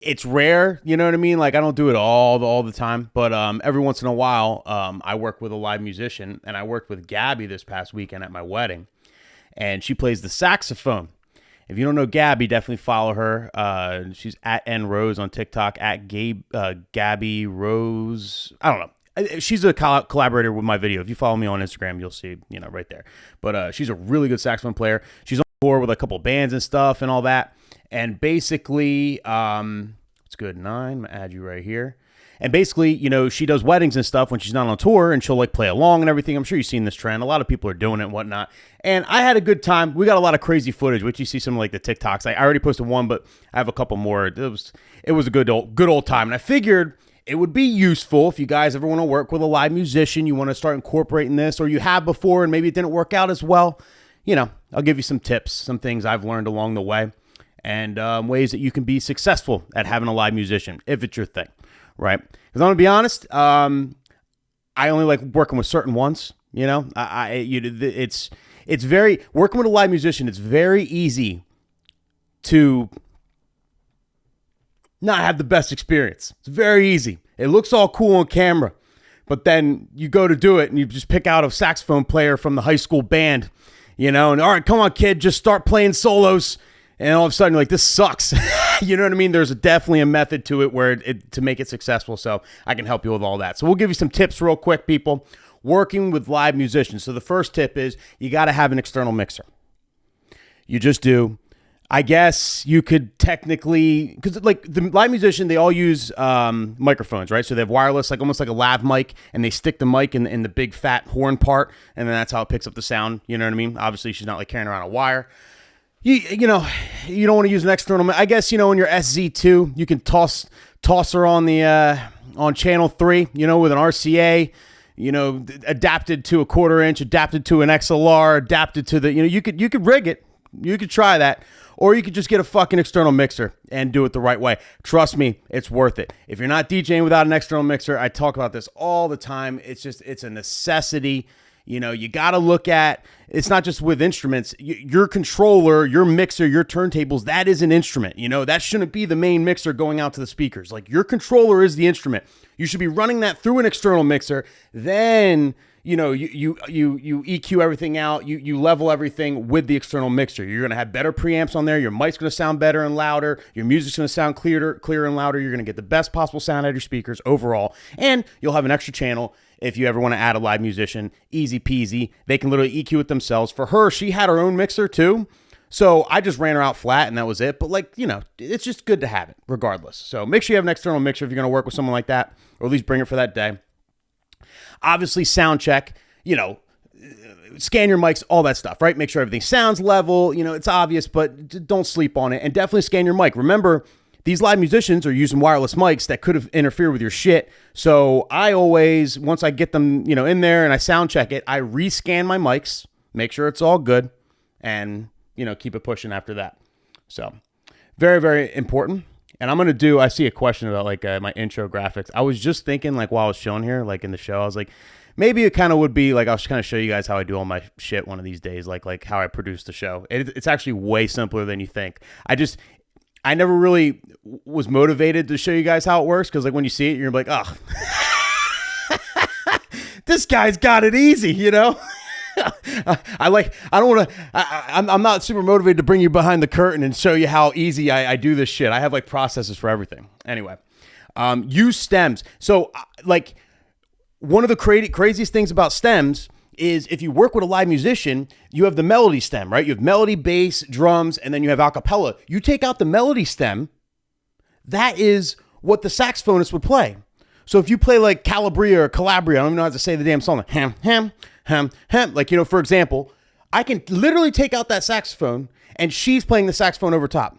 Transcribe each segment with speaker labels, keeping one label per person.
Speaker 1: It's rare, you know what I mean? Like I don't do it all the time, but every once in a while, I work with a live musician, and I worked with Gabby this past weekend at my wedding, and she plays the saxophone. If you don't know Gabby, definitely follow her. She's at N Rose on TikTok, at Gabby Rose. I don't know. She's a collaborator with my video. If you follow me on Instagram, you'll see, right there. But she's a really good saxophone player. She's on tour with a couple bands and stuff and all that. And basically, it's good. 9. I'm going to add you right here. And basically, she does weddings and stuff when she's not on tour, and she'll like play along and everything. I'm sure you've seen this trend. A lot of people are doing it and whatnot. And I had a good time. We got a lot of crazy footage, which you see some like the TikToks. I already posted one, but I have a couple more. It was a good old time. And I figured it would be useful if you guys ever want to work with a live musician, you want to start incorporating this, or you have before and maybe it didn't work out as well. I'll give you some tips, some things I've learned along the way, and ways that you can be successful at having a live musician if it's your thing. Right? Because I'm gonna be honest, I only like working with certain ones. It's very working with a live musician. It's very easy to not have the best experience. It's very easy. It looks all cool on camera, but then you go to do it and you just pick out a saxophone player from the high school band, and all right, come on, kid, just start playing solos. And all of a sudden, you're like, this sucks. You know what I mean? There's definitely a method to it where to make it successful. So I can help you with all that. So we'll give you some tips real quick, people. Working with live musicians. So the first tip is you got to have an external mixer. You just do. I guess you could technically, because like the live musician, they all use microphones, right? So they have wireless, like almost like a lav mic, and they stick the mic in the big fat horn part, and then that's how it picks up the sound. You know what I mean? Obviously, she's not like carrying around a wire. You don't want to use an external. I guess in your SZ2 you can toss her on the on channel 3. With an RCA. Adapted to a 1/4 inch, adapted to an XLR, adapted to the. You could rig it. You could try that, or you could just get a fucking external mixer and do it the right way. Trust me, it's worth it. If you're not DJing without an external mixer, I talk about this all the time. It's a necessity. You got to look at, it's not just with instruments, your controller, your mixer, your turntables, that is an instrument. That shouldn't be the main mixer going out to the speakers. Like your controller is the instrument. You should be running that through an external mixer. Then, you EQ everything out. You level everything with the external mixer. You're going to have better preamps on there. Your mic's going to sound better and louder. Your music's going to sound clearer and louder. You're going to get the best possible sound out of your speakers overall. And you'll have an extra channel. If you ever want to add a live musician, easy peasy. They can literally EQ it themselves. For her, she had her own mixer too. So I just ran her out flat and that was it. But it's just good to have it regardless. So make sure you have an external mixer if you're going to work with someone like that, or at least bring it for that day. Obviously, sound check, scan your mics, all that stuff, right? Make sure everything sounds level. It's obvious, but don't sleep on it. And definitely scan your mic. Remember, these live musicians are using wireless mics that could have interfered with your shit. So I always, once I get them, in there and I sound check it, I rescan my mics, make sure it's all good, and, keep it pushing after that. So very, very important. And I'm going to I see a question about my intro graphics. I was just thinking while I was showing here, in the show, I was like, maybe it kind of would be I'll just kind of show you guys how I do all my shit one of these days, like how I produce the show. It's actually way simpler than you think. I never really was motivated to show you guys how it works because when you see it, you're like, oh, this guy's got it easy, I'm not super motivated to bring you behind the curtain and show you how easy I do this shit. I have processes for everything. Anyway, use stems. So one of the craziest things about stems is if you work with a live musician, you have the melody stem, right? You have melody, bass, drums, and then you have acapella. You take out the melody stem, that is what the saxophonist would play. So if you play Calabria or Calabria, I don't even know how to say the damn song, ham, ham, ham, ham. For example, I can literally take out that saxophone and she's playing the saxophone over top,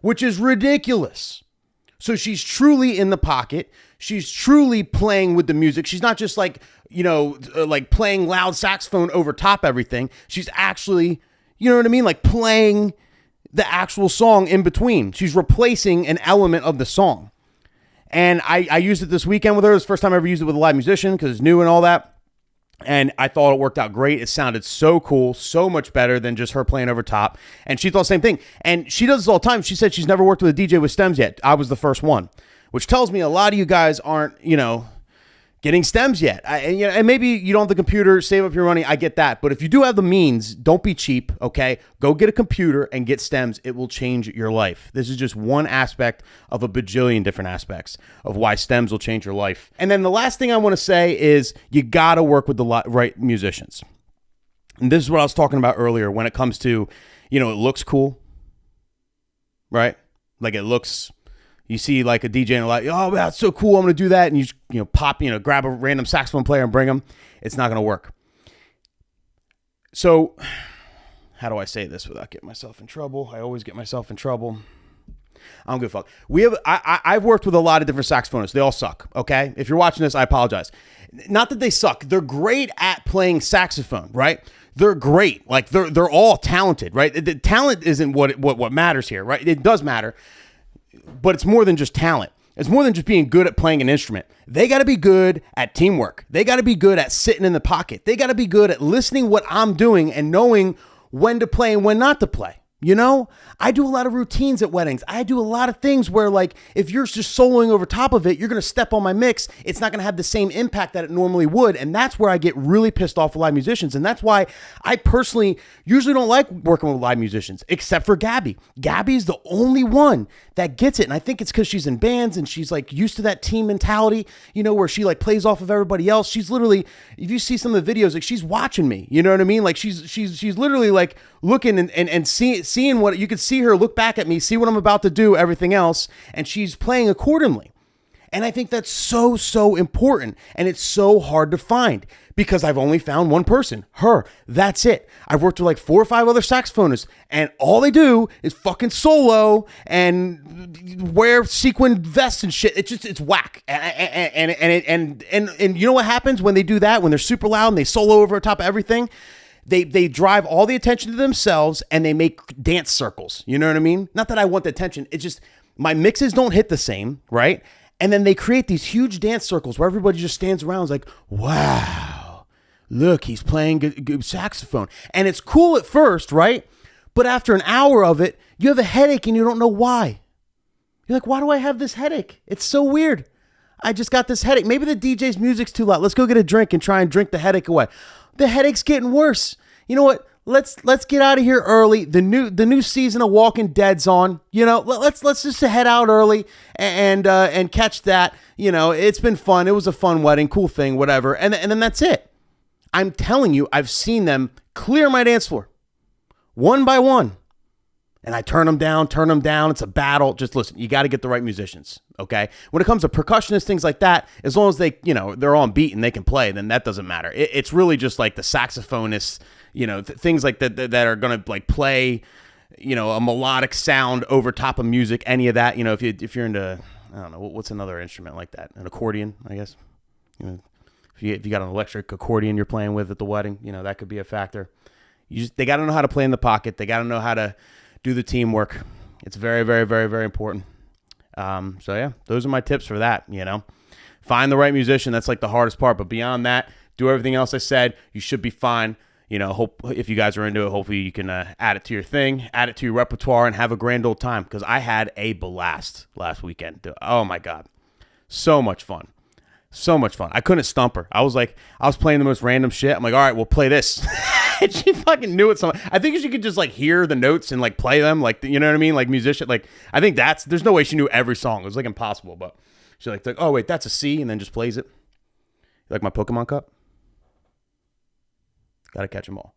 Speaker 1: which is ridiculous. So she's truly in the pocket. She's truly playing with the music. She's not just playing loud saxophone over top everything. She's actually, playing the actual song in between. She's replacing an element of the song. And I used it this weekend with her. It was the first time I ever used it with a live musician because it's new and all that. And I thought it worked out great. It sounded so cool, so much better than just her playing over top. And she thought the same thing. And she does this all the time. She said she's never worked with a DJ with stems yet. I was the first one, which tells me a lot of you guys aren't, getting stems yet. And maybe you don't have the computer, save up your money. I get that. But if you do have the means, don't be cheap, okay? Go get a computer and get stems. It will change your life. This is just one aspect of a bajillion different aspects of why stems will change your life. And then the last thing I want to say is you got to work with the right musicians. And this is what I was talking about earlier when it comes to, it looks cool, right? Like it looks... You see like a DJ and like, oh, that's so cool, I'm going to do that. And you pop, grab a random saxophone player and bring them. It's not going to work. So how do I say this without getting myself in trouble? I always get myself in trouble. I don't give a fuck. I've worked with a lot of different saxophonists. They all suck, okay? If you're watching this, I apologize. Not that they suck. They're great at playing saxophone, right? They're great. Like they're all talented, right? The talent isn't what matters here, right? It does matter. But it's more than just talent. It's more than just being good at playing an instrument. They got to be good at teamwork. They got to be good at sitting in the pocket. They got to be good at listening what I'm doing and knowing when to play and when not to play. I do a lot of routines at weddings. I do a lot of things where, like, if you're just soloing over top of it, you're going to step on my mix. It's not going to have the same impact that it normally would. And that's where I get really pissed off with live musicians. And that's why I personally usually don't like working with live musicians, except for Gabby. Gabby's the only one that gets it. And I think it's because she's in bands and she's like used to that team mentality, where she like plays off of everybody else. She's literally, if you see some of the videos, like she's watching me, you know what I mean? Like she's literally like looking and seeing what you could see her look back at me, see what I'm about to do, everything else. And she's playing accordingly. And I think that's so, so important. And it's so hard to find because I've only found one person, her. That's it. I've worked with like 4 or 5 other saxophonists and all they do is fucking solo and wear sequin vests and shit. It's whack. And you know what happens when they do that? When they're super loud and they solo over top of everything? They drive all the attention to themselves and they make dance circles. You know what I mean? Not that I want the attention. It's just my mixes don't hit the same, right? And then they create these huge dance circles where everybody just stands around and is like, wow, look, he's playing good saxophone. And it's cool at first, right? But after an hour of it, you have a headache and you don't know why. You're like, why do I have this headache? It's so weird. I just got this headache. Maybe the DJ's music's too loud. Let's go get a drink and try and drink the headache away. The headache's getting worse. You know what? Let's get out of here early. The new season of Walking Dead's on. Let's just head out early and catch that. It's been fun. It was a fun wedding, cool thing, whatever. And then that's it. I'm telling you, I've seen them clear my dance floor, one by one, and I turn them down. It's a battle. Just listen. You got to get the right musicians. Okay. When it comes to percussionists, things like that, as long as they, they're on beat and they can play, then that doesn't matter. It's really just like the saxophonists. Things like that are going to like play, a melodic sound over top of music, any of that, if you're into, I don't know, what's another instrument like that? An accordion, I guess. If you got an electric accordion you're playing with at the wedding, that could be a factor. They got to know how to play in the pocket. They got to know how to do the teamwork. It's very, very, very, very important. So yeah, those are my tips for that, Find the right musician. That's like the hardest part. But beyond that, do everything else I said. You should be fine. Hope if you guys are into it, hopefully you can add it to your thing, add it to your repertoire, and have a grand old time. Because I had a blast last weekend. Oh my God. So much fun. So much fun. I couldn't stump her. I was playing the most random shit. I'm like, all right, we'll play this. And she fucking knew it. So I think she could just like hear the notes and like play them. Like, you know what I mean? Like musician. Like, I think there's no way she knew every song. It was like impossible. But she's like, oh wait, that's a C. And then just plays it. You like my Pokemon cup? Got to catch them all.